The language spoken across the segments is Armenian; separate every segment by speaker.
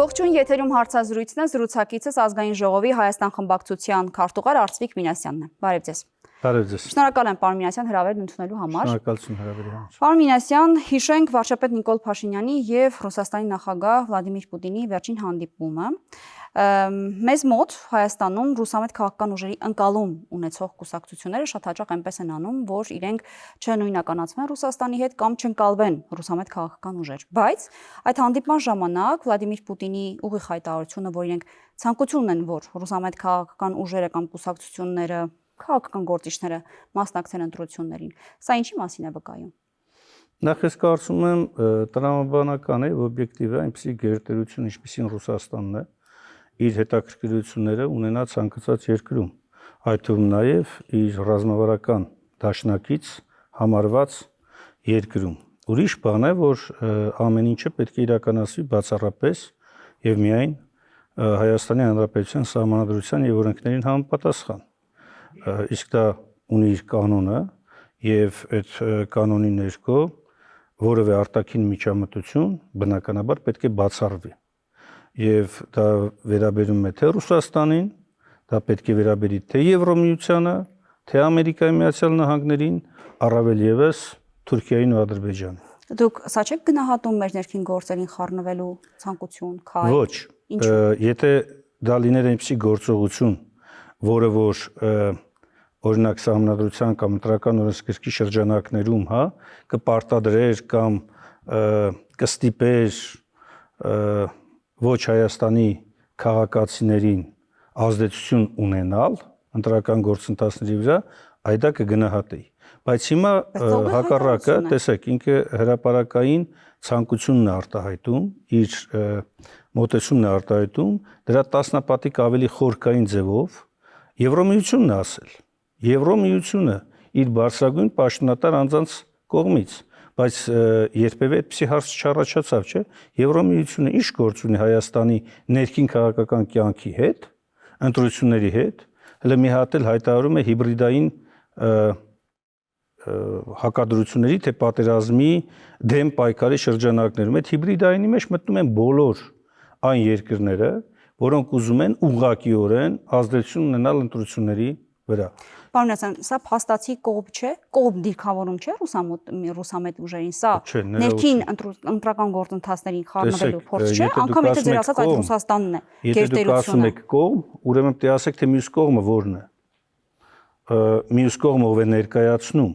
Speaker 1: Ողջույն, եթերում հարցազրույցն է, զրուցակիցս ազգային ժողովի Հայաստան խմբակցության քարտուղար Արծվիկ Մինասյանն է։ Բարև ձեզ։
Speaker 2: Բարև ձեզ։
Speaker 1: Շնորհակալ եմ պարոն Մինասյան հրավերն ընդունելու համար։
Speaker 2: Շնորհակալություն հրավերի համար։
Speaker 1: Պարոն Մինասյան, հիշենք վարչապետ Նիկոլ Փաշինյանի եւ Ռուսաստանի նախագահ Վլադիմիր Պուտինի վերջին հանդիպումը։ Մեզ մոտ Հայաստանում ռուսամետ քաղաքական ուժերի ընկալում ունեցող կուսակցությունները շատ հաճախ այնպես են անում, որ իրենք չնույնականացվեն Ռուսաստանի հետ կամ չընկալվեն ռուսամետ քաղաքական ուժեր։ Բայց այդ հանդիպման ժամանակ Վլադիմիր Պուտինի ուղիղ հայտարարությունը, որ իրենք ցանկություն ունեն, որ ռուսամետ քաղաքական ուժերը կամ կուսակցությունները, քաղաքական գործիչները մասնակցեն ընտրություններին, սա ինչի մասին է վկայում։
Speaker 2: Նախ ես կարծում եմ տրամաբանական է, օբյեկտիվ է, այնպիսի գերտերություն, ինչպիսին Ռուսաստանն է, իր հետաքրքրությունները ունենա ցանկացած երկրում, այդ թվում նաև իր ռազմավարական դաշնակից համարված երկրում։ Ուրիշ բան է, որ ամեն ինչը պետք է իրականացվի բացառապես եւ միայն Հայաստանի Հանրապետության Սահմանադրության եւ օրենքներին համապատասխան։ Իսկ դա ունի իր կանոնը եւ այդ կանոնի ներքո որևէ արտաքին միջամտություն բնականաբար պետք է բացառվի։ Եվ դա վերաբերում է թե Ռուսաստանին, դա պետք է վերաբերի թե Եվրոմիությանը, թե Ամերիկայի Միացյալ Նահանգներին, առավել եւս Թուրքիային ու Ադրբեջանին։
Speaker 1: Դուք սա չեք գնահատում մեր ներքին գործերին խառնվելու ցանկություն, քայլ։
Speaker 2: Ոչ, եթե դա լիներ այնպիսի գործողություն, որը որ օրինակ Սահմանադրության կամ ընտրական օրենսգրքի շրջանակներում, կպարտադրեր կամ կստիպեր ոչ Հայաստանի քաղաքացիներին ազդեցություն ունենալ ընտրական գործընթացների վրա, այդ դա կգնահատեի։ Բայց հիմա հակառակը, տեսեք, ինքը հրապարակային ցանկությունն է արտահայտում, իր մոտեցումն է արտահայտում, դրա տասնապատիկ ավելի խորքային ձևով Եվրոմիությունն է ասել։ Եվրոմիությունը իր բարձրագույն պաշտոնատար անձանց կողմից, բայց երբևէ այդպիսի հարց չառաջացավ, չէ՞։ Եվրոմիությունը ինչ գործ ունի Հայաստանի ներքին քաղաքական կյանքի հետ, ընտրությունների հետ, հələ մի հատ էլ հայտարարում է հիբրիդային հակադրությունների թե պատերազմի դեմ պայքարի շրջանակներում։ Այդ հիբրիդայինի մեջ մտնում են բոլոր այն երկրները, որոնք ուզում են ուղղակիորեն ազդեցություն ունենալ ընտրությունների վրա։
Speaker 1: Պարոն Մինասյան, սա փաստացի կողմ չէ, կողմ դիրքավորում չէ ռուսամետ ուժերին, սա ներքին ընտրական գործընթացներին խառնվելու փորձ չէ, անգամ եթե ձեր ասած այդ Ռուսաստանն է
Speaker 2: գերտերությունը։ Եթե դուք ասում եք կողմ, ուրեմն պետք է ասեք, թե մյուս կողմը որն է։ Մյուս կողմը ով է ներկայացնում։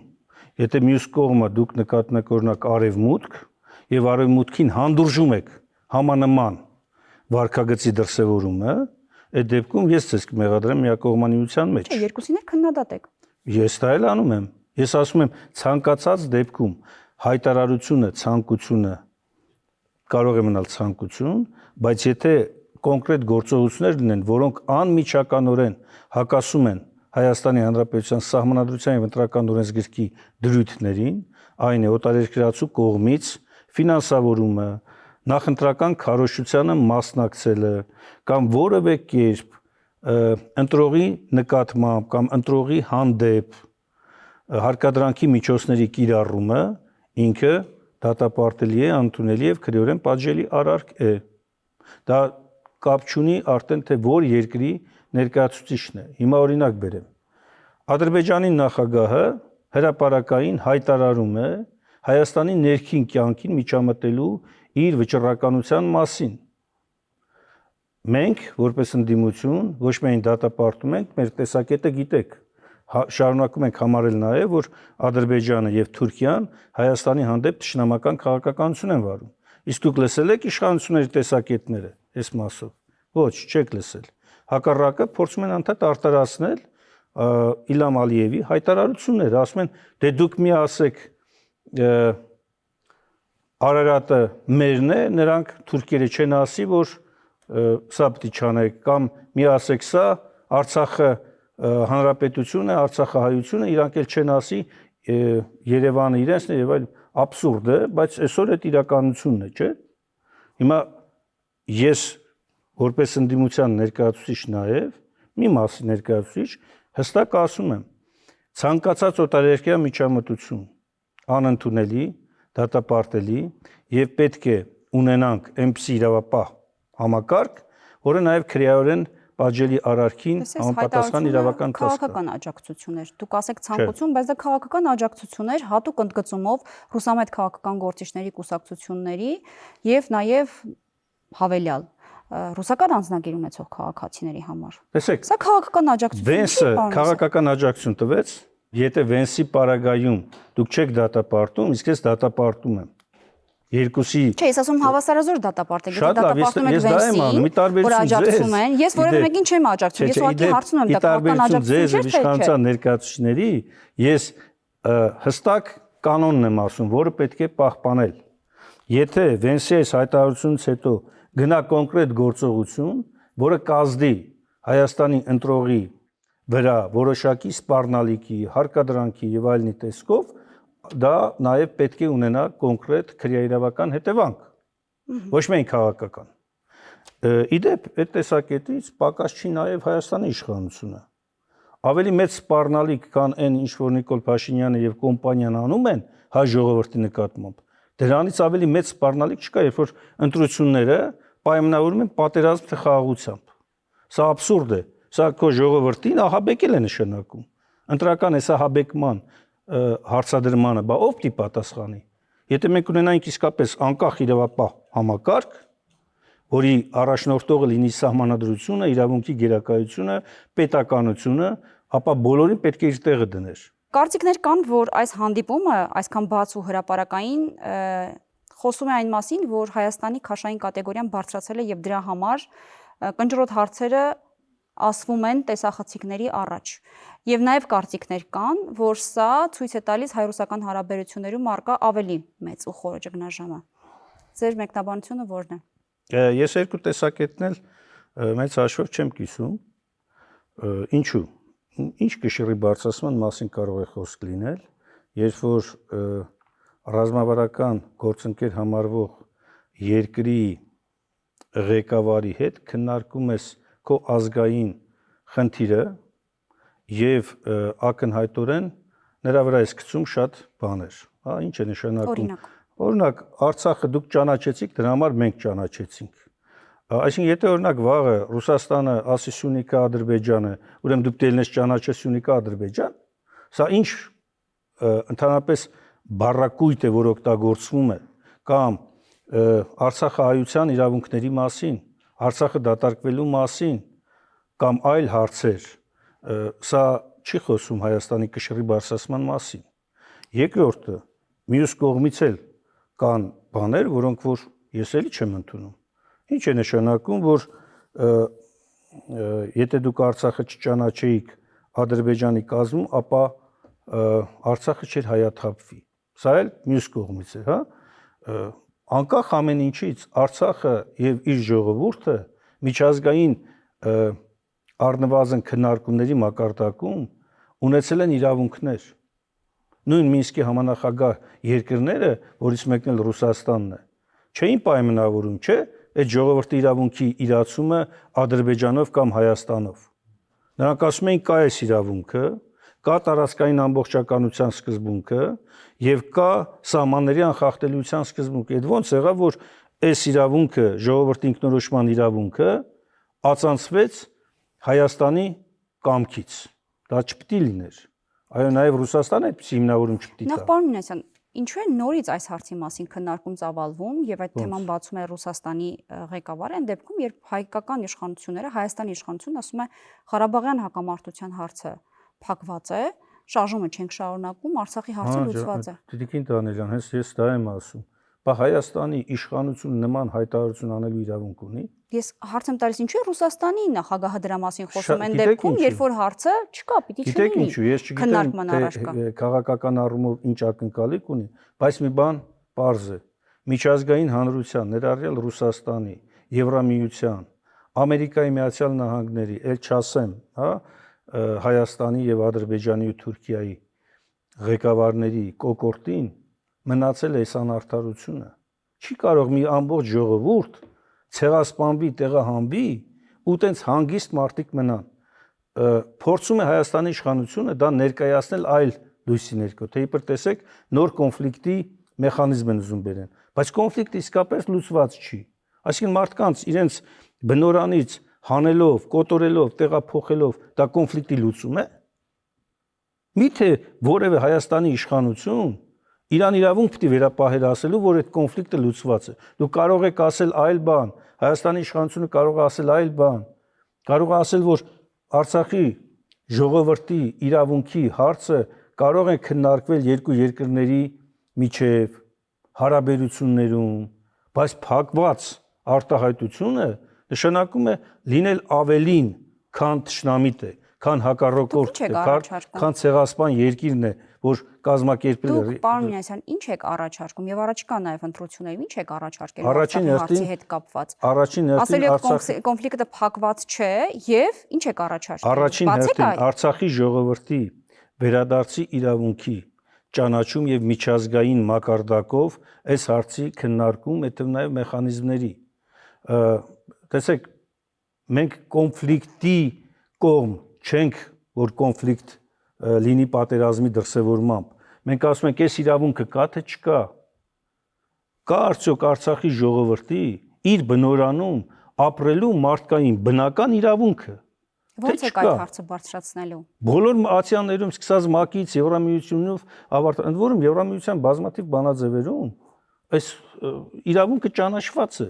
Speaker 2: Եթե մյուս կողմը դուք նկատում եք օրինակ արևմուտք եւ արևմուտքին հանդուրժում եք համանման վարկագծի դրսևորումը, այդ դեպքում ես ցես կմեղադրեմ միակողմանիության մեջ։
Speaker 1: Չէ, երկուսին էլ քննադատ եք։
Speaker 2: Ես դա էլ անում եմ։ Ես ասում եմ ցանկացած դեպքում հայտարարությունը, ցանկությունը կարող է մնալ ցանկություն, բայց եթե կոնկրետ գործողություններ լինեն, որոնք անմիջականորեն հակասում են Հայաստանի Հանրապետության Սահմանադրության եւ Ընտրական օրենսգրքի դրույթներին, այն է օտարերկրացու կողմից ֆինանսավորումը, նախընտրական քարոզչությանը մասնակցելը կամ որևէ կերպ ընտրողի նկատմամբ կամ ընտրողի հանդեպ հարկադրանքի միջոցների կիրառումը ինքը դատապարտելի է, ընդունելի եւ քրեորեն պատժելի արարք է։ Դա կապ չունի արդեն թե որ երկրի ներկայացուցիչն է։ Հիմա օրինակ բերեմ։ Ադրբեջանի նախագահը հրապարակային հայտարարում է Հայաստանի ներքին կյանքին միջամտելու իր վճռականության մասին։ Մենք, որպես ընդդիմություն, ոչ միայն դատապարտում ենք, մեր տեսակետը գիտեք, շարունակում ենք համարել նաև, որ Ադրբեջանը եւ Թուրքիան Հայաստանի հանդեպ թշնամական քաղաքականություն են վարում։ Իսկ դուք լսել եք իշխանությունների տեսակետները այս մասով։ Ոչ, չեք լսել։ Հակառակը փորձում են անդադ արտարացնել Իլհամ Ալիևի հայտարարությունները, ասում են, դե դուք մի ասեք Արարատը մերն է, նրանք թուրքերը չեն ասի, որ սա պետք է չանեք, կամ մի ասեք սա Արցախը հանրապետություն է, Արցախը հայություն է, իրանք էլ չեն ասի Երևանը իրենցն է եւ այլ абսուրդ է, բայց այսօր այդ իրականությունն է, չէ՞։ Հիմա ես որպես ընդդիմության ներկայացուցիչ նաև մի մասի ներկայացուցիչ հստակ ասում եմ, ցանկացած օտարերկրյա միջամտություն անընդունելի, դատապարտելի եւ պետք է ունենանք այնպիսի իրավապահ համակարգ, որը նաև քրեայորեն պատժելի արարքին համապատասխան իրավական տեսք կա։
Speaker 1: Քաղաքական աջակցություն էր։ Դուք ասեք ցանկություն, բայց դա քաղաքական աջակցություն էր հատուկ ընդգծումով ռուսամետ քաղաքական գործիչների կուսակցությունների եւ նաև հավելյալ ռուսական անձնագիր ունեցող քաղաքացիների համար։
Speaker 2: Տեսեք,
Speaker 1: Սա քաղաքական աջակցություն չի,
Speaker 2: Վենսը
Speaker 1: պարոն Մուսակյան։
Speaker 2: քաղաքական աջակցություն տվեց, եթե Վենսի պարագայում դուք չեք դատապարտում, իսկ ես դատապարտում եմ։ Երկուսի
Speaker 1: Չէ, ես ասում հավասարազոր դատապարտ եք, եթե
Speaker 2: Շատ լավ,
Speaker 1: դատապարտում եք
Speaker 2: ես դա եմ անում, մի
Speaker 1: Վենսին, որ
Speaker 2: տարբերություն
Speaker 1: աջակցում
Speaker 2: ձեզ։
Speaker 1: են, ես որևէ մեկին չեմ աջակցում, ես ուղղակի հարցնում եմ, դա քաղաքական
Speaker 2: ձեզ
Speaker 1: աջակցություն չէ, թե չէ։
Speaker 2: իշխանության ներկայացուցիչների, ես հստակ կանոնն եմ ասում, որը պետք է պահպանել։ Եթե Վենսի այս հայտարարությունից հետո գնա կոնկրետ գործողություն, որը կազդի Հայաստանի ընտրողի վրա որոշակի սպառնալիքի, հարկադրանքի եւ այլնի տեսքով, դա նաև պետք է ունենա կոնկրետ քրեաիրավական հետևանք, ոչ միայն քաղաքական։ Իդեպ այդ տեսակետից պակաս չի նաև Հայաստանի իշխանությունը։ Ավելի մեծ սպառնալիք, քան այն ինչ որ Նիկոլ Փաշինյանը եւ կոմպանիան անում են հայ ժողովրդի նկատմամբ, դրանից ավելի մեծ սպառնալիք չկա, երբ որ ընտրությունները պայմանավորում են պատերազմ թե խաղաղությամբ։ Սա աբսուրդ է։ Սա քո ժողովրդին ահաբեկել է նշանակում։ Ընտրական է սա հաբեկման հարցադրմանը, բա ով պիտի պատասխանի։ Եթե մենք ունենայինք իսկապես անկախ իրավապահ համակարգ, որի առաջնորդողը լինի սահմանադրությունը, իրավունքի գերակայությունը, պետականությունը, ապա բոլորին պետք է իր տեղը դներ։
Speaker 1: Կարծիքներ կան, որ այս հանդիպումը այսքան բաց ու հրապարակային խոսում է այն մասին, որ Հայաստանի քաշային կատեգորիան բարձրացել է եւ դրա համար կնճռոտ հարցերը ասվում են տեսախցիկների առաջ։ Եվ նաև կարծիքներ կան, որ սա ցույց է տալիս հայ-ռուսական հարաբերություններում առկա ավելի մեծ ու խորը ճգնաժամը։ Ձեր մեկնաբանությունը ո՞րն է։
Speaker 2: Ես երկու տեսակետն էլ մեծ հաշվով չեմ կիսում։ Ինչու՞։ Ինչ կշռի բարձրացման մասին կարող է խոսք լինել, երբ որ ռազմավարական գործընկեր համարվող երկրի ղեկավարի հետ քննարկում ես քո ազգային խնդիրը եւ ակնհայտորեն նրա վրա ես գցում շատ բաներ, հա, ինչ է նշանակում։ Օրինակ, Արցախը դուք ճանաչեցիք, դրա համար մենք ճանաչեցինք։ Այսինքն, եթե օրինակ վաղը Ռուսաստանը ասի Սյունիքա Ադրբեջանը, ուրեմն դուք դելնես ճանաչես Սյունիքա Ադրբեջան, սա ինչ ընդհանրապես բառակույտ է, որ օգտագործվում է, կամ Արցախահայության իրավունքների մասին, Արցախը դատարկվելու մասին, կամ այլ հարցեր, սա չի խոսում Հայաստանի կշռի բարձրացման մասին։ Երկրորդը, մյուս կողմից էլ կան բաներ, որոնք որ ես էլի չեմ ընդունում։ Ինչ է նշանակում, որ եթե դուք Արցախը չճանաչեիք Ադրբեջանի կազմում, ապա Արցախը չէր հայաթափվի։ Սա էլ մյուս կողմից է, հա։ Անկախ ամեն ինչից Արցախը եւ իր ժողովուրդը միջազգային առնվազն քննարկումների մակարդակում ունեցել են իրավունքներ։ Նույն Մինսկի համանախագահ երկրները, որից մեկն էլ Ռուսաստանն է, չէին պայմանավորում, չէ, այդ ժողովրդի իրավունքի իրացումը Ադրբեջանով կամ Հայաստանով։ Նրանք ասում էին կա այս իրավունքը, կա տարածքային ամբողջականության սկզբունքը եւ կա սահմանների անխախտելիության սկզբունքը։ Այդ ոնց եղավ, որ այս իրավունքը, ժողովրդի ինքնորոշման իրավունքը ածանցվեց Հայաստանի կամքից։ Դա չպիտի լիներ։ Այո, նաև Ռուսաստանը այդպես հիմնավորում չպիտի տա։
Speaker 1: Նախ պարոն Մինասյան, ինչու է նորից այս հարցի մասին քննարկում ծավալվում եւ այդ թեման բացում է Ռուսաստանի ղեկավարը, այն դեպքում, երբ հայկական իշխանությունները, Հայաստանի իշխանությունը ասում է Ղարաբաղյան հակամարտության հարցը փակված է, շարժումը չենք շարունակում, Արցախի հարցը լուծված է։
Speaker 2: Տիկին Դանիելյան, հենց ես դա եմ ասում։ Բա Հայաստանի իշխանությունը նման հայտարարություն անելու իրավունք ունի։
Speaker 1: Ես հարց եմ տալիս, ինչու է Ռուսաստանի նախագահը դրա մասին խոսում այն դեպքում, երբ որ հարցը չկա, պիտի չլինի։
Speaker 2: Գիտեք ինչու, ես չգիտեմ, թե քաղաքական առումով ինչ ակնկալիք ունի, բայց մի բան պարզ է։ Միջազգային հանրության, ներառյալ Ռուսաստանի, Եվրամիության, Ամերիկայի Միացյալ Նահանգների, ել չասեմ, հա, Հայաստանի եւ Ադրբեջանի ու Թուրքիայի ղեկավարների կոկորտին մնացել է այս անարդարությունը։ Չի կարող մի ամբողջ ժողովուրդ ցեղասպանվի, տեղահանվի ու տենց հանգիստ մարդիկ մնան։ Փորձում է Հայաստանի իշխանությունը դա ներկայացնել այլ լույսի ներքո, թե իբր տեսեք նոր կոնֆլիկտի մեխանիզմ են ուզում բերեն, բայց կոնֆլիկտը իսկապես լուծված չի։ Այսինքն մարդկանց իրենց բնորանից հանելով, կոտորելով, տեղափոխելով դա կոնֆլիկտի լուծում է։ Միթե որևէ Հայաստանի իշխանություն Իրան իրավունք պիտի վերապահեր ասելու, որ այդ կոնֆլիկտը լուծված է։ Դու կարող եք ասել այլ բան, Հայաստանի իշխանությունը կարող է ասել այլ բան, կարող է ասել, որ Արցախի ժողովրդի իրավունքի հարցը կարող է քննարկվել երկու երկրների միջև հարաբերություններում, բայց փակված արտահայտությունը նշանակում է լինել ավելին, քան թշնամիտ է, քան հակառակորդ է, քան ցեղասպան երկիրն է, որ կազմակերպել է։
Speaker 1: Դուք, պարոն Մինասյան, ինչ եք առաջարկում եւ առաջիկա նաեւ ընտրություններում ինչ եք առաջարկել Արցախի հարցի հետ կապված։
Speaker 2: Առաջին հերթին
Speaker 1: Ասել եք կոնֆլիկտը փակված չէ եւ ինչ եք առաջարկել։
Speaker 2: Առաջին հերթին Արցախի ժողովրդի վերադարձի իրավունքի ճանաչում եւ միջազգային մակարդակով այս հարցի քննարկում, հետո նաեւ մեխանիզմների։ Տեսեք, մենք կոնֆլիկտի կողմ չենք, որ կոնֆլիկտ լինի պատերազմի դրսևորմամբ։ Մենք ասում ենք, այս իրավունքը կա թե չկա։ Կա արդյոք Արցախի ժողովրդի իր բնորանում ապրելու մարդկային բնական իրավունքը։
Speaker 1: Ո՞նց է այդ հարցը բարձրացնելու։
Speaker 2: Բոլոր ացիաներում սկսած ՄԱԿ-ից, Եվրամիությունով ավարտել, ընդ որում Եվրամիության բազմաթիվ բանաձևերում այս իրավունքը ճանաչված է։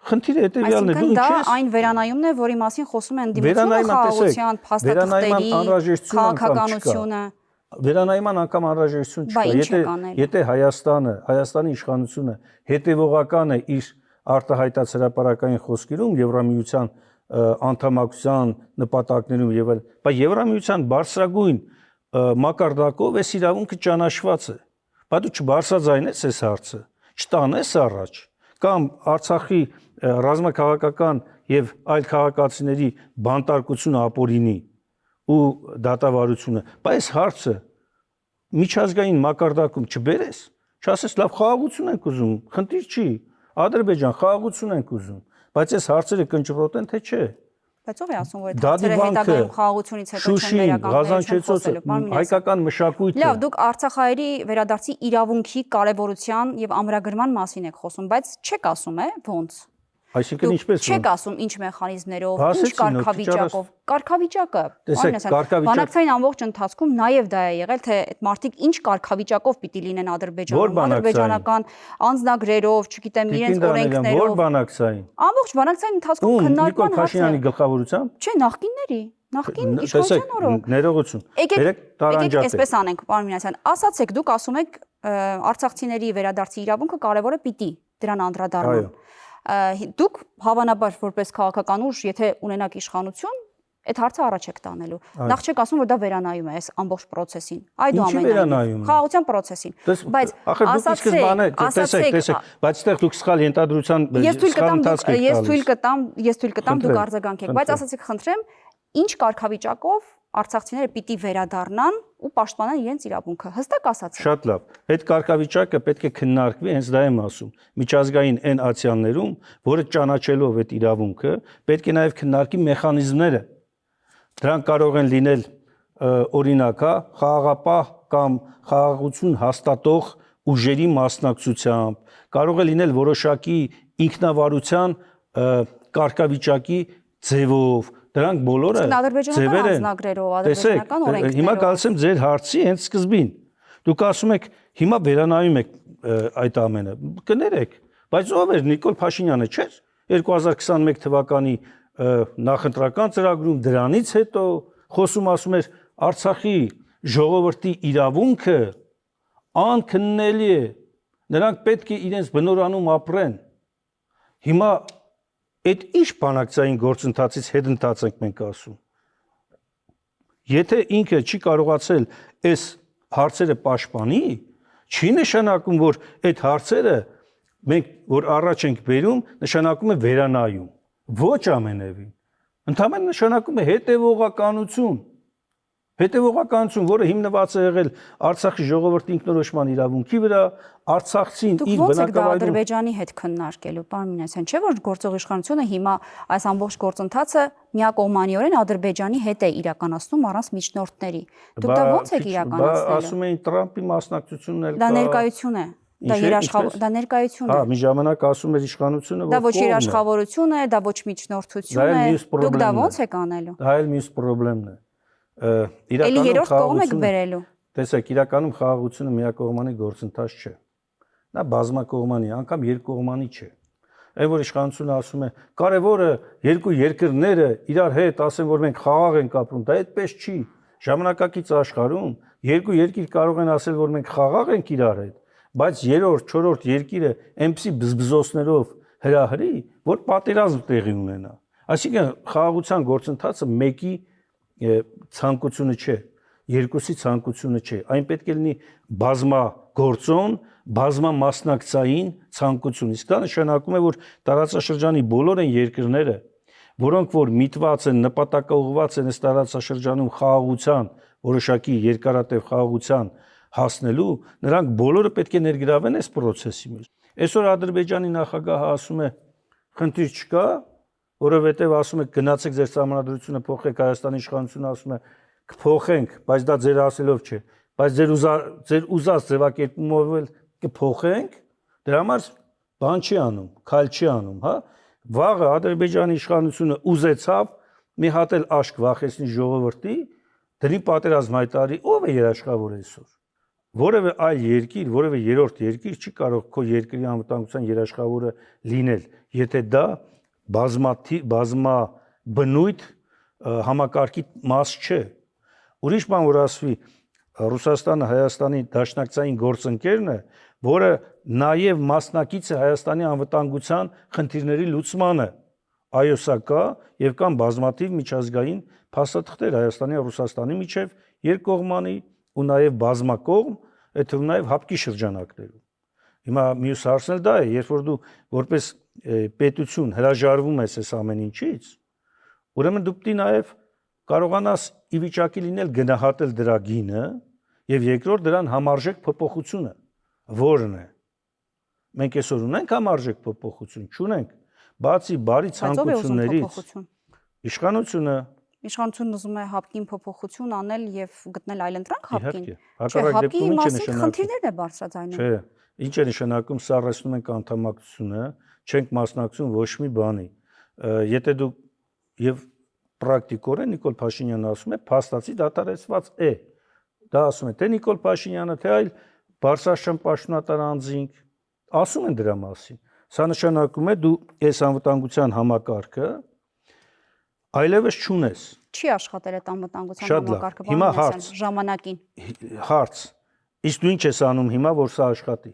Speaker 2: Խնդիրը հետևյալն է, դու
Speaker 1: ինչ ես։
Speaker 2: Դա
Speaker 1: այն վերանայումն է, որի մասին խոսում են դիմությունը, խաղաղության, փաստաթղթերի, քաղաքականությունը։
Speaker 2: Վերանայման անգամ անհրաժեշտություն չկա։ Եթե Հայաստանի իշխանությունը հետևողական է իր արտահայտած հրապարակային խոսքերում Եվրամիության անդամակցության նպատակներում եւ այլ, բայց Եվրամիության բարձրագույն մակարդակով այս իրավունքը ճանաչված է։ Բայց դու չբարձրաձայնես այս հարցը, չտանես առաջ, կամ Արցախի ռազմաքաղաքական եւ այլ քաղաքացիների բանտարկությունը ապօրինի ու դատավարությունը, բայց հարցը միջազգային մակարդակում չբերես, չասես լավ խաղաղություն ենք ուզում, խնդիր չի, Ադրբեջան խաղաղություն ենք ուզում, բայց այս հարցերը կնճռոտեն թե չէ։
Speaker 1: Բայց ով է ասում, որ այդ հարցերը հետագայում խաղաղությունից հետո չեն վերականգնվելու,
Speaker 2: հայկական մշակույթը։
Speaker 1: Լավ, դուք Արցախահայերի վերադարձի իրավունքի կարևորության եւ ամրագրման մասին եք խոսում, բայց չեք ասում, ոնց։
Speaker 2: Այսինքն ինչպես
Speaker 1: չեք ասում ինչ մեխանիզմներով, ինչ կարգավիճակով, կարգավիճակը, բանակցային ամբողջ ընթացքում նաև դա է եղել, թե այդ մարդիկ ինչ կարգավիճակով պիտի լինեն Ադրբեջանում, ադրբեջանական անձնագրերով, չգիտեմ, իրենց օրենքներով։
Speaker 2: Որ բանակցային։
Speaker 1: Ամբողջ բանակցային ընթացքում քննարկման
Speaker 2: հարցը։ Նիկոլ Փաշինյանի գլխավորությամբ։
Speaker 1: Չէ, նախկինների, նախկին իշխանության օրոք։
Speaker 2: Ներողություն։
Speaker 1: Եկեք այսպես անենք, պարոն Մինասյան, ասացեք, դուք ասում եք արցախցիների վերադարձի իրավունքը կարևոր է պիտի դրան անդրադառնալ։ Դուք հավանաբար որպես քաղաքական ուժ, եթե ունենաք իշխանություն, այդ հարցը առաջ եք տանելու։ Նախ չեք ասում, որ դա վերանայում է այս ամբողջ process-ին։ Այդուամենայնիվ, խաղաղության process-ին։ Բայց
Speaker 2: ասացեք, բայց այդտեղ դուք սխալ ենթադրության
Speaker 1: ես թույլ կտամ դուք արձագանքեք, բայց ասացեք, խնդրեմ, ինչ կարգավիճակով արցախցիները պիտի վերադառնան ու պաշտպանեն իրենց իրավունքը։ Հստակ ասացեք։
Speaker 2: Շատ լավ։ Այդ կարգավիճակը պետք է քննարկվի, հենց դա եմ ասում։ Միջազգային այն ացիաներում, որը ճանաչելով այդ իրավունքը, պետք է նաև քննարկի մեխանիզմները։ Դրանք կարող են լինել օրինակ, խաղաղապահ կամ խաղաղություն հաստատող ուժերի մասնակցությամբ, կարող է լինել որոշակի ինքնավարության կարգավիճակի ձևով։ Դրանք բոլորը
Speaker 1: ձևեր են անձնագրերով, ադրբեջանական օրենքներով։
Speaker 2: Հիմա գալիս եմ ձեր հարցի հենց սկզբին։ Դուք ասում եք, հիմա վերանայում եք այդ ամենը։ Կներեք, բայց ով էր Նիկոլ Փաշինյանը, չէ՞։ 2021 թվականի նախընտրական ծրագրում դրանից հետո խոսում ասում էր Արցախի ժողովրդի իրավունքը անքննելի է։ Նրանք պետք է իրենց բնորանում ապրեն։ Հիմա այդ ինչ բանակցային գործընթացից հետընթաց ենք մենք ասում։ Եթե ինքը չի կարողացել այս հարցերը պաշտպանի, չի նշանակում, որ այդ հարցերը մենք որ առաջ ենք բերում, նշանակում է վերանայում։ Ոչ ամենևին։ Ընդհանրապես նշանակում է հետևողականություն։ Հետևողականություն, որը հիմնված է եղել Արցախի ժողովրդի ինքնորոշման իրավունքի վրա, Արցախցին իր բնակավայրում
Speaker 1: Ադրբեջանի հետ քննարկելու, պարոն Մինասյան, չէ՞ որ գործող իշխանությունը հիմա այս ամբողջ գործընթացը միակողմանիորեն Ադրբեջանի հետ է իրականացնում առանց միջնորդների։ Դուք դա ո՞նց եք իրականացնելու։
Speaker 2: Ասում էին Տրամպի մասնակցությունն էլ կա։
Speaker 1: Դա ներկայություն է։ Դա ներկայություն է։
Speaker 2: Հա, մի ժամանակ ասում էր իշխանությունը, որ
Speaker 1: դա ոչ երաշխավորություն է, դա ոչ միջնորդություն է։ Դուք դա ո՞նց եք անելու։
Speaker 2: Դա էլ մյուս խնդիրն է։
Speaker 1: Էլի երրորդ կողմ եք բերելու։
Speaker 2: Տեսեք, իրականում խաղաղությունը միակողմանի գործընթաց չէ։ Նա բազմակողմանի, անգամ երկկողմանի չէ։ Այն որ իշխանությունը ասում է, կարևորը երկու երկրները իրար հետ ասեն, որ մենք խաղաղ ենք ապրում, դա այդպես չի։ Ժամանակակից աշխարհում երկու երկիր կարող են ասել, որ մենք խաղաղ ենք իրար հետ, բայց երրորդ, չորրորդ երկիրը այնպիսի բզբզոցներով հրահրի, որ պատերազմ տեղի ունենա։ Այսինքն խաղաղության գործընթացը մեկի ցանկությունը չէ, երկուսի ցանկությունը չէ, այն պետք է լինի բազմագործոն, բազմամասնակցային ցանկություն։ Իսկ դա նշանակում է, որ տարածաշրջանի բոլոր այն երկրները, որոնք որ միտված են, նպատակաուղղված են այս տարածաշրջանում խաղաղության, որոշակի երկարատև խաղաղության հասնելու, նրանք բոլորը պետք է ներգրավեն այս process-ի մեջ։ Այսօր Ադրբեջանի նախագահը ասում է, խնդիր չկա, որովհետև ասում է գնացեք ձեր սահմանադրությունը փոխեք, Հայաստանի իշխանությունը ասում է կփոխենք, բայց դա ձեր ասելով չէ, բայց ձեր ուզած ձևակերպումով էլ կփոխենք, դրա համար բան չի անում, քայլ չի անում, հա։ Վաղը Ադրբեջանի իշխանությունը ուզեցավ մի հատ էլ աշկ վախեցնի ժողովրդի, դրի պատերազմ հայտարարի, ով է երաշխավոր այսօր։ Որևէ այլ երկիր, որևէ երրորդ երկիր չի կարող քո երկրի անվտանգության երաշխավորը լինել, եթե դա բազմաբնույթ համակարգի մաս չէ։ Ուրիշ բան որ ասվի, Ռուսաստանը Հայաստանի դաշնակցային գործընկերն է, որը նաև մասնակից է Հայաստանի անվտանգության խնդիրների լուծմանը։ Այո, սա կա եւ կան բազմաթիվ միջազգային փաստաթղթեր Հայաստանի եւ Ռուսաստանի միջև երկկողմանի ու նաև բազմակողմ, այդ թվում նաև հապկի շրջանակներում։ Հիմա մյուս հարցն էլ դա է, երբ որ դու որպես պետություն հրաժարվում ես այս ամեն ինչից, ուրեմն դու պետք է նաև կարողանաս ի վիճակի լինել գնահատել դրա գինը եւ երկրորդ դրան համարժեք փոփոխությունը, որն է։ Մենք այսօր ունենք համարժեք փոփոխություն, չունենք, բացի բարի ցանկություններից։ Իշխանությունը
Speaker 1: ուզում է հապկին փոփոխություն անել եւ գտնել այլընտրանք հապկին։
Speaker 2: Հակառակ դեպքում ինչ է նշանակում։
Speaker 1: Խնդիրներն է բարձրացնում։
Speaker 2: Չէ, ինչ է նշանակում, սառեցնում ենք անդամակցությունը, չենք մասնակցում ոչ մի բանի։ Եթե դու եւ պրակտիկորեն Նիկոլ Փաշինյանը ասում է, փաստացի դատարեցված է։ Դա ասում է թե Նիկոլ Փաշինյանը, թե այլ Բարսաշեն պաշտոնատար անձինք ասում են դրա մասին։ Սա նշանակում է դու այս անվտանգության համակարգը այլևս չունես։
Speaker 1: Չի աշխատել այդ անվտանգության համակարգը
Speaker 2: հիմա հարց
Speaker 1: ժամանակին։
Speaker 2: Հարց։ Իսկ դու ինչ ես անում հիմա, որ սա աշխատի։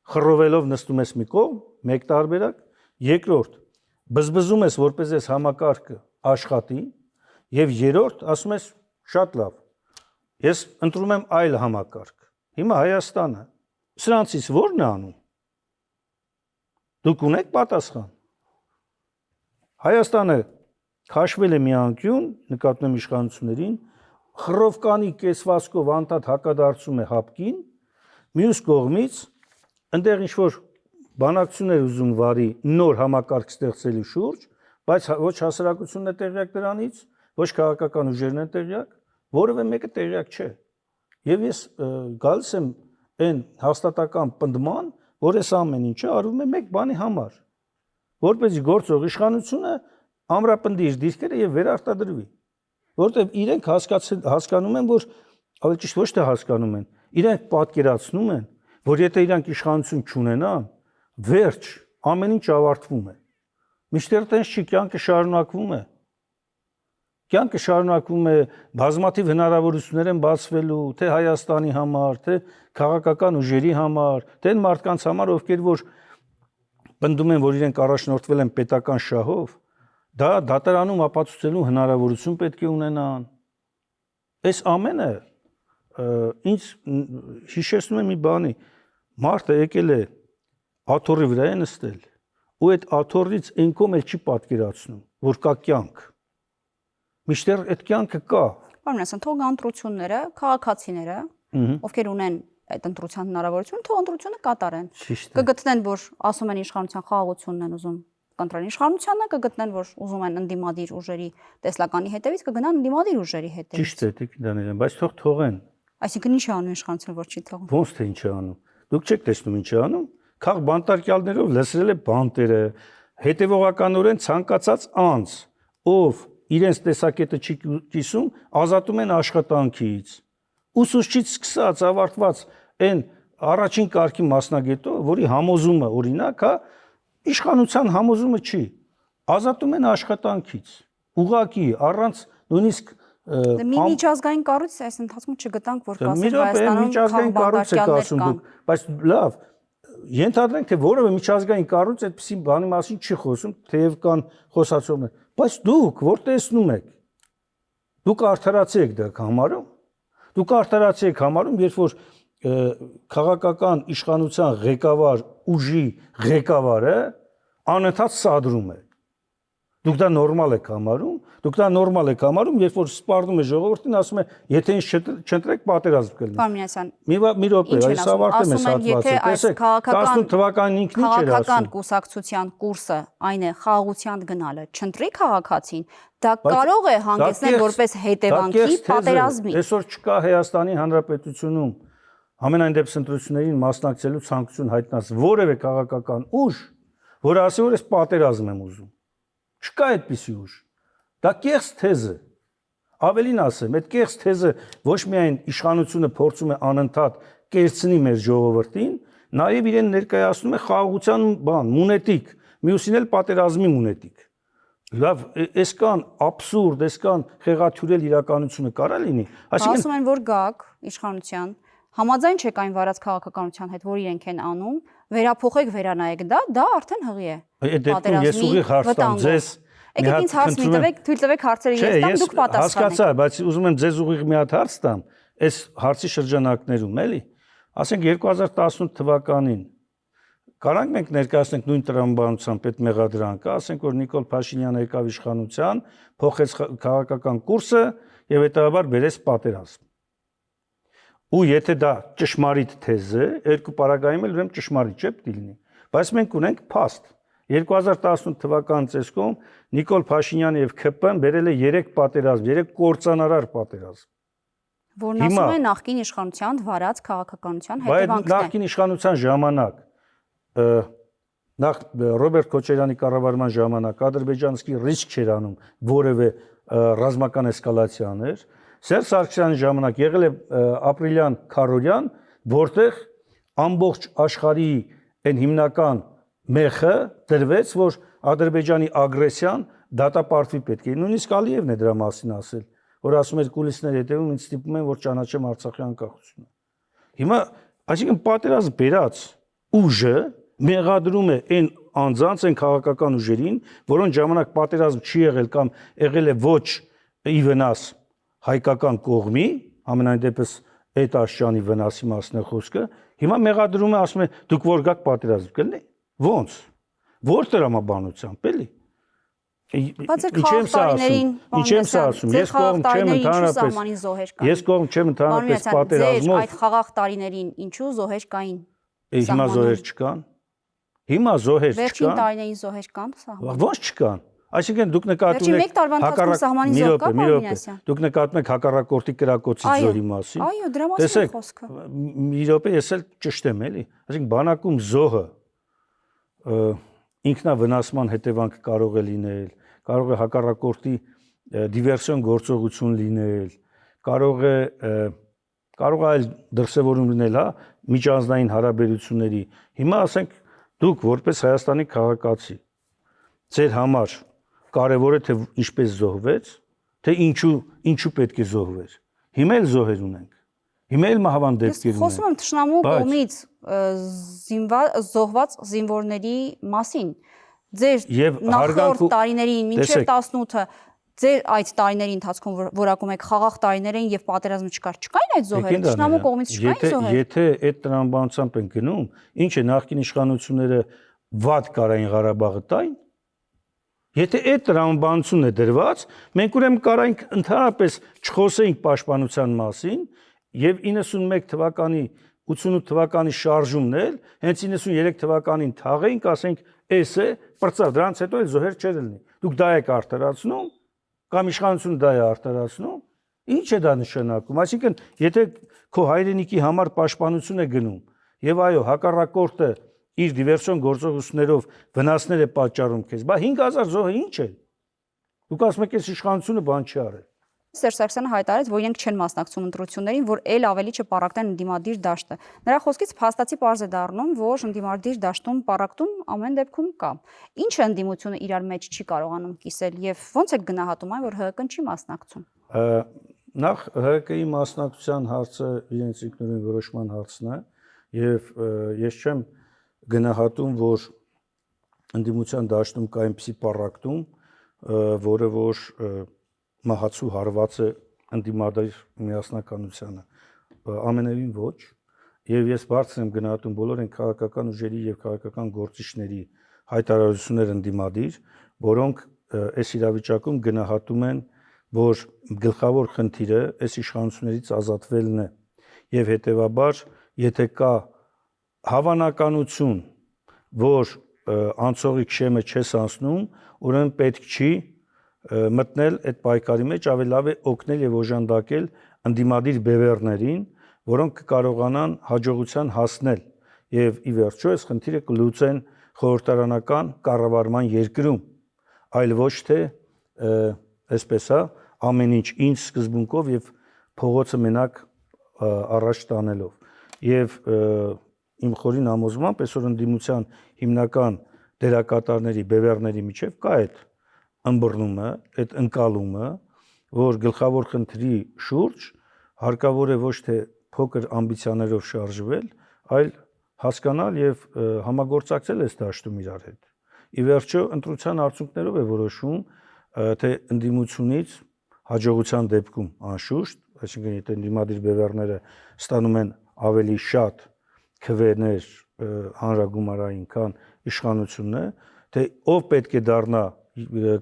Speaker 2: Խռովելով նստում ես մի կողմ, մեկ տարբերակ, երկրորդ բզբզում ես, որպես այս համակարգը աշխատի, եւ երրորդ ասում ես շատ լավ։ Ես ընտրում եմ այլ համակարգ։ Հիմա Հայաստանը սրանցից ո՞րն է անում։ Դուք ունեք պատասխան։ Հայաստանը քաշվել է մի անկյուն, նկատում եմ իշխանություններին, խռովկանի կեսվածքով անդադ հակադարձում է հապկին, մյուս կողմից այնտեղ ինչ որ բանակցություններ ուզում վարի նոր համակարգ ստեղծելու շուրջ, բայց ոչ հասարակությունն է տեղյակ դրանից, ոչ քաղաքական ուժերն են տեղյակ, որևէ մեկը տեղյակ չէ։ Եվ ես գալիս եմ այն հաստատական պնդման, որ այս ամեն ինչը արվում է մեկ բանի համար, որպեսզի գործող իշխանությունը ամրապնդի իր դիրքերը եւ վերարտադրվի, որովհետեւ իրենք հասկանում են, որ ավելի ճիշտ ոչ թե հասկանում են, իրենք պատկերացնում են, որ եթե իրանք իշխանություն չունենան, վերջ, ամեն ինչ ավարտվում է։ Միշտեր տենց չի, կյանքը շարունակվում է։ Կյանքը շարունակվում է, բազմաթիվ հնարավորություններ են բացվելու, թե Հայաստանի համար, թե քաղաքական ուժերի համար, թե այն մարդկանց համար, ովքեր որ պնդում են, որ իրենք առաջնորդվել են պետական շահով, դա դատարանում ապացուցելու հնարավորություն պետք է ունենան։ Այս ամենը ինձ հիշեցնում է մի բանի, մարդը եկել է աթոռի վրա է նստել, ու այդ աթոռից այնքոմ էլ չի պատկերացնում, որ կա կյանք։ Միշտեր այդ կյանքը կա։
Speaker 1: Պարոն Ասան, թող ընտրությունները, քաղաքացիները, ովքեր ունեն այդ ընտրության հնարավորություն, թող ընտրությունը կատարեն։ Կգտնեն, որ ասում են իշխանության խաղաղությունն են ուզում կընտրեն իշխանությանը, կգտնեն, որ ուզում են ընդդիմադիր ուժերի տեսլականի հետևից, կգնան ընդդիմադիր ուժերի հետևից։
Speaker 2: Ճիշտ է, Տիկնաներյան, բայց թող թողեն։
Speaker 1: Այսինքն ինչ է անում իշխանությունը, որ չի թողում։
Speaker 2: Ոնց թե ինչ է անում։ Դուք չեք տեսնում ինչ է անում։ Քաղ բանտարկյալներով լսրել է բանտերը, հետևողականորեն ցանկացած անձ, ով իրենց տեսակետը չի կիսում, ազատում են աշխատանքից։ Ուսուցչից սկսած ավարտված այն առաջին կարգի մասնագետով, որի համոզումը օրինակ է, իշխանության համոզումը չի, ազատում են աշխատանքից։ Ուղղակի առանց նույնիսկ
Speaker 1: մի միջազգային կառույց այս ընթացքում չգտանք, որ կասեն
Speaker 2: Հայաստանում միջազգային կառույց եք ասում դուք, բայց լավ, ենթադրենք թե որևէ միջազգային կառույց այդպիսի բանի մասին չի խոսում, թեև կան խոսացողներ, բայց դուք որ տեսնում եք, դուք արդարացի եք դա համարում, դուք արդարացի եք համարում, երբ որ քաղաքական իշխանության ղեկավար ուժի ղեկավարը անընդհատ սադրում է։ Դուք դա նորմալ եք համարում, երբ որ սպառնում է ժողովրդին, ասում է, եթե ինձ չընտրեք, պատերազմ կլինի։
Speaker 1: Պարոն Մինասյան,
Speaker 2: մի րոպե, այս ավարտեմ այս հատվածը, տեսեք, 18 թվականին ինքն ինչ էր ասում։
Speaker 1: Քաղաքական կուսակցության կուրսը այն է խաղաղության գնալը, չընտրի քաղաքացին, դա կարող է հանգեցնել որպես հետևանքի պատերազմի։
Speaker 2: Այսօր չկա Հայաստանի Հանրապետությունում ամենայն դեպս ընտրություններին մասնակցելու ցանկություն հայտնած որևէ քաղաքական ուժ, որը ասի, որ ես պատերազմ եմ ուզում։ Չկա այդպիսի ուժ։ Դա կեղծ թեզ է։ Ավելին ասեմ, այդ կեղծ թեզը ոչ միայն իշխանությունը փորձում է անընդհատ կերծնի մեր ժողովրդին, նաև իրեն ներկայացնում է խաղաղության մունետիկ, մյուսին էլ պատերազմի մունետիկ։ Լավ, այսքան աբսուրդ, այսքան խեղաթյուրել իրականությունը կարա լինի։
Speaker 1: Ասում են, որ գաք իշխանության, համաձայն չեք այն վարած քաղաքականության հետ, որ իրենք են անում, վերափոխեք, վերանայեք դա արդեն հղի է։
Speaker 2: Այդ դեպքում ես ուղիղ հարց տամ ձեզ։
Speaker 1: Եկեք ինձ հարց մի տվեք, թույլ տվեք հարցերը ես տամ, դուք պատասխանեք։
Speaker 2: Հասկացա, բայց ուզում եմ ձեզ ուղիղ մի հատ հարց տամ, այս հարցի շրջանակներում, էլի։ Ասենք 2018 թվականին կարանք մենք ներկայացնենք նույն տրամաբանությամբ այդ մեղադրանքը, ասենք որ Նիկոլ Փաշինյանը եկավ իշխանության, փոխեց քաղաքական կուրսը եւ հետաբար բերեց պատերազմ։ Ու եթե դա ճշմարիտ թեզ է, երկու պարագայում էլ ուրեմն ճշմարիտ չէ պիտի լինի։ Բայց մենք ունենք փաստ։ 2018 թվականի ցեսկում Նիկոլ Փաշինյանը եւ ՔՊ-ն բերել է 3 պատերազմ, 3 կործանարար պատերազմ։
Speaker 1: Որն ասում է նախկին իշխանության վարած քաղաքականության հետևանքն է։
Speaker 2: Բայց նախկին իշխանության ժամանակ նախ Ռոբերտ Քոչարյանի կառավարման ժամանակ ադրբեջանցի ռիսկ չէր անում որևէ ռազմական էսկալացիաներ։ Սերժ Սարգսյանի ժամանակ եղել է ապրիլյան քարորյան, որտեղ ամբողջ աշխարհի այն հիմնական մեխը դրվեց, որ Ադրբեջանի ագրեսիան դատապարտվի պետք է։ Նույնիսկ Ալիևն է դրա մասին ասել, որ ասում էր կուլիսների հետևում ինձ ստիպում են, որ ճանաչեմ Արցախի անկախությունը։ Հիմա, այսինքն պատերազմ բերած ուժը մեղադրում է այն անձանց, այն քաղաքական ուժերին, որոնց ժամանակ պատերազմ չի եղել կամ եղել է ոչ ի վնաս հայկական կողմի, ամենայն դեպս այդ աշճանի վնասի մասն է խոսքը, հիմա մեղադրում է, ասում է դուք որ գաք պատերազմ կլինի։ Ոնց։ Որ տրամաբանությամբ էլի։ Ինչ եմ սա ասում։ Ես կողմ չեմ ընդհանրապես։ Ես կողմ չեմ ընդհանրապես պատերազմով։
Speaker 1: Այդ խաղաղ տարիներին ինչու զոհեր կային։
Speaker 2: Հիմա զոհեր չկան։ Հիմա զոհեր չկան։
Speaker 1: Վերջին տարիներին զոհեր կան սահմանում։
Speaker 2: Ոնց չկան։ Այսինքն դուք նկատում եք դուք նկատում եք հակառակորդի կրակոցի զոհի մասին։
Speaker 1: Այո, դրա մասին է խոսքը։
Speaker 2: Մի րոպե ես էլ ճշտեմ էլի։ Այսինքն բանակում զոհը ինքնավնասման հետևանք կարող է լինել, կարող է հակառակորդի դիվերսիոն գործողություն լինել, կարող է այլ դրսևորում լինել, հա, միջանձնային հարաբերությունների։ Հիմա ասենք դուք որպես Հայաստանի քաղաքացի ձեր համար կարևոր է թե ինչպես զոհվեց, թե ինչու պետք է զոհվեր։ Հիմա էլ զոհեր ունենք։ Հիմա էլ մահվան դեպքեր ունենք։
Speaker 1: Խոսում եմ թշնամու կողմից զոհված զինվորների մասին։ Ձեր նախորդ տարիներին մինչև 18-ը ձեր այդ տարիների ընթացքում որակում եք խաղաղ տարիներ էին եւ պատերազմը չկար, չկային այդ զոհերը, թշնամու կողմից չկային զոհեր։
Speaker 2: Եթե այդ տրամաբանությամբ են գնում, ինչ է նախկին իշխանությունները վատ Կարային Ղարաբաղը տային։ Եթե այդ տրամաբանությունն է դրված, մենք ուրեմն կարայինք ընդհանրապես չխոսեինք պաշտպանության մասին եւ 91 թվականի 88 թվականի շարժումն էլ հենց 93 թվականին թաղեինք, ասենք, էս է, պրծավ, դրանց հետո էլ զոհեր չէր լինի։ Դուք դա եք արտարացնում, կամ իշխանությունը դա է արտարացնում, ինչ է դա նշանակում։ Այսինքն, եթե քո հայրենիքի համար պաշտպանություն է գնում եւ այո, հակառակորդը իր դիվերսիոն գործողություններով վնասներ է պատճառում քեզ, բա 5000 զոհը ինչ է։ Դուք ասում եք, այս իշխանությունը բան չի արել։
Speaker 1: Սերժ Սարգսյանը հայտարարեց, որ իրենք չեն մասնակցում ընտրություններին, որ ել ավելի չպարակտեն ընդդիմադիր դաշտը։ Նրա խոսքից փաստացի պարզ է դառնում, որ ընդդիմադիր դաշտում պարակտում ամեն դեպքում կա։ Ինչը ընդդիմությունը իրար մեջ չի կարողանում կիսել եւ ո՞նց է գնահատում այն, որ ՀԿ-ն չի մասնակցում։
Speaker 2: Նախ ՀԿ-ի մասնակցության հարցը իրենց ինքնուրույն որոշման հարցն է եւ ես չեմ գնահատում, որ ընդդիմության դաշտում կա այնպիսի պարակտում, որը որ մահացու հարված է ընդդիմադիր միասնականությանը, ամենևին ոչ, եւ ես բարձր եմ գնահատում բոլոր այն քաղաքական ուժերի եւ քաղաքական գործիչների հայտարարություններ ընդդիմադիր, որոնք այս իրավիճակում գնահատում են, որ գլխավոր խնդիրը այս իշխանություններից ազատվելն է եւ հետեւաբար եթե կա հավանականություն, որ անցողի քշեմը չես անցնում, ուրեմն պետք չի մտնել այդ պայքարի մեջ, ավելի լավ է օգնել եւ օժանդակել ընդդիմադիր բևեռներին, որոնք կկարողանան հաջողության հասնել եւ ի վերջո այս խնդիրը կլուծեն խորհրդարանական կառավարման երկրում, այլ ոչ թե այսպես է ամեն ինչ սկզբունքով եւ փողոցը մենակ առաջ տանելով եւ իմ խորին համոզմամբ այսօր ընդդիմության հիմնական դերակատարների բևեռների միջև կա այդ ըմբռնումը, այդ ընկալումը, որ գլխավոր խնդրի շուրջ հարկավոր է ոչ թե փոքր ամբիցիաներով շարժվել, այլ հասկանալ եւ համագործակցել այս դաշտում իրար հետ։ Ի վերջո ընտրության արդյունքներով է որոշում, թե ընդդիմությունից հաջողության դեպքում անշուշտ, այսինքն եթե ընդդիմադիր բևեռները ստանում են ավելի շատ քվեներ հանրագումարային, քան իշխանությունն է, թե ով պետք է դառնա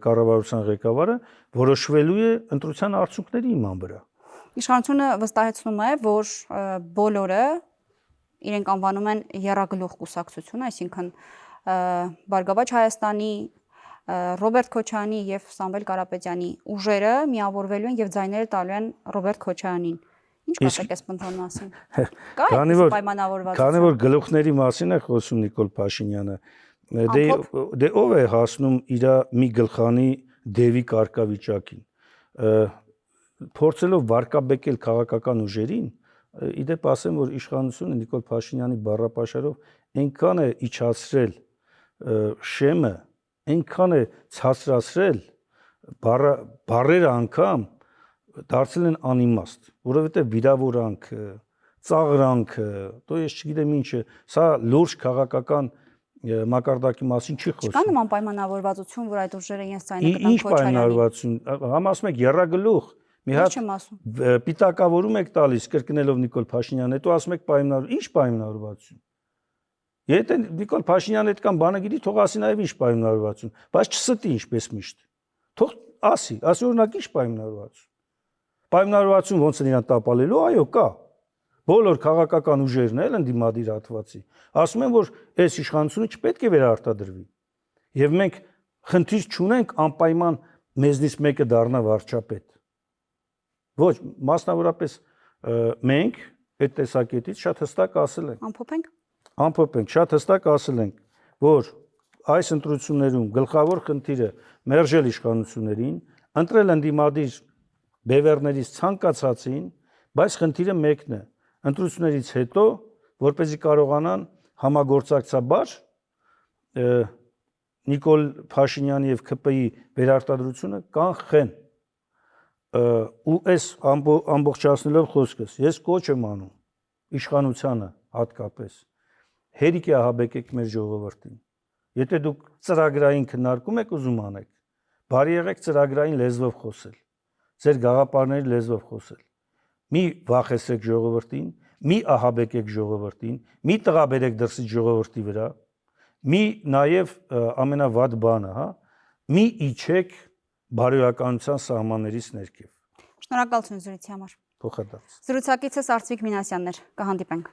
Speaker 2: կառավարության ղեկավարը, որոշվելու է ընտրության արդյունքների հիման վրա։
Speaker 1: Իշխանությունը վստահեցնում է, որ բոլորը իրենք անվանում են եռագլուխ կուսակցություն, այսինքն Բարգավաճ Հայաստանի, Ռոբերտ Քոչարյանի եւ Սամվել Կարապետյանի ուժերը միավորվելու են եւ ձայները տալու են Ռոբերտ Քոչարյանին։ Ինչ կասեք այս բանտան մասին։ Կա այս պայմանավորվածություն։
Speaker 2: Քանի որ գլուխների մասին է խոսում Նիկոլ Փաշինյանը, դե ով է հասնում իր մի գլխանի դևի կարգավիճակին, փորձելով վարկաբեկել քաղաքական ուժերին, իդեպ ասեմ, որ իշխանությունը Նիկոլ Փաշինյանի բառապաշարով այնքան է իջացրել շեմը, այնքան է ցածրացրել բառերը անգամ դարձել են անիմաստ, որովհետև վիրավորանքը, ծաղրանքը, դու ես չգիտեմ ինչը, սա լուրջ քաղաքական մակարդակի մասին չի խոսում։
Speaker 1: Չկա նման պայմանավորվածություն, որ այդ ուժերը իրենց ձայնը կտան
Speaker 2: Ինչ պայմանավորվածություն, համ ասում եք եռագլուխ, մի հատ պիտակավորում եք տալիս կրկնելով Նիկոլ Փաշինյանը, հետո ասում եք ինչ պայմանավորվածություն։ Եթե Նիկոլ Փաշինյանը այդքան բանը գիտի, թող ասի նաև ինչ պայմանավորվածություն, բայց չստի ինչպես միշտ։ Թող ասի օրինակ ինչ պայմանավորվածություն։ Պայմանավորվածություն ոնց են իրան տապալելու, այո, կա։ Բոլոր քաղաքական ուժերն էլ ընդդիմադիր հատվածի ասում են, որ այս իշխանությունը չպետք է վերարտադրվի։ Եվ մենք խնդիր չունենք անպայման մեզնից մեկը դառնա վարչապետ։ Ոչ, մասնավորապես մենք այդ տեսակետից շատ հստակ ասել ենք։ Ամփոփենք, շատ հստակ ասել ենք, որ այս ընտրություններում գլխավոր խնդիրը մերժել իշխանություններին, ընտրել ընդդիմադիր բևեռներից ցանկացածին, բայց խնդիրը մեկն է։ Ընտրություններից հետո, որպեսզի կարողանան համագործակցաբար Նիկոլ Փաշինյանի եւ ՔՊ-ի վերարտադրությունը կանխեն։ Ու այս ամբողջացնելով խոսքս, ես կոչ եմ անում իշխանությանը հատկապես հերիք է ահաբեկեք մեր ժողովրդին։ Եթե դուք ծրագրային քննարկում եք ուզում անեք, բարի եղեք ծրագրային լեզվով խոսել, ձեր գաղափարների լեզվով խոսել։ Մի վախեցրեք ժողովրդին, մի ահաբեկեք ժողովրդին, մի տղաբերեք դրսից ժողովրդի վրա, մի նաև ամենավատ բանը, մի իջեք բարոյականության սահմաններից ներքև։
Speaker 1: Շնորհակալություն զրույցի համար։
Speaker 2: Փոխադարձ։
Speaker 1: Զրուցակիցս Արծվիկ Մինասյանն էր, կհանդիպենք։